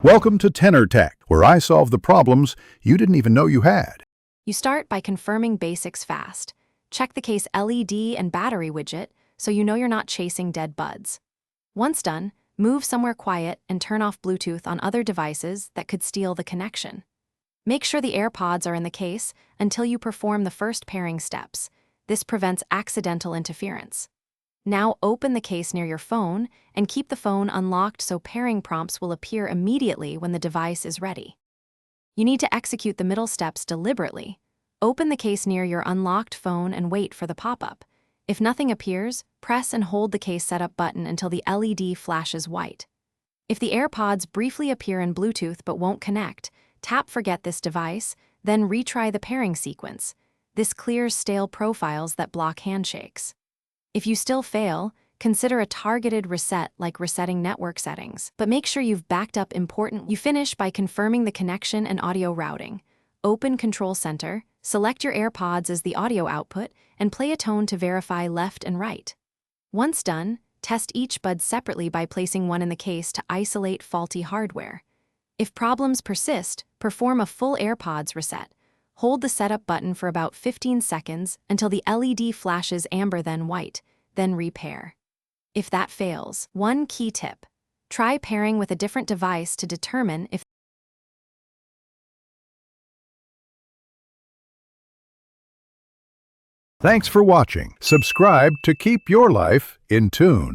Welcome to Tenor Tech, where I solve the problems you didn't even know you had. You start by confirming basics fast. Check the case LED and battery widget so you know you're not chasing dead buds. Once done, move somewhere quiet and turn off Bluetooth on other devices that could steal the connection. Make sure the Airpods are in the case until you perform the first pairing steps. This prevents accidental interference. Now open the case near your phone and keep the phone unlocked so pairing prompts will appear immediately when the device is ready. You need to execute the middle steps deliberately. Open the case near your unlocked phone and wait for the pop-up. If nothing appears, press and hold the case setup button until the LED flashes white. If the AirPods briefly appear in Bluetooth but won't connect, tap Forget this device, then retry the pairing sequence. This clears stale profiles that block handshakes. If you still fail, consider a targeted reset like resetting network settings, but make sure you've backed up important. You finish by confirming the connection and audio routing. Open Control Center, select your AirPods as the audio output, and play a tone to verify left and right. Once done, test each bud separately by placing one in the case to isolate faulty hardware. If problems persist, perform a full AirPods reset. Hold the setup button for about 15 seconds until the LED flashes amber then white, then repair. If that fails, one key tip: try pairing with a different device to determine if. Thanks for watching. Subscribe to keep your life in tune.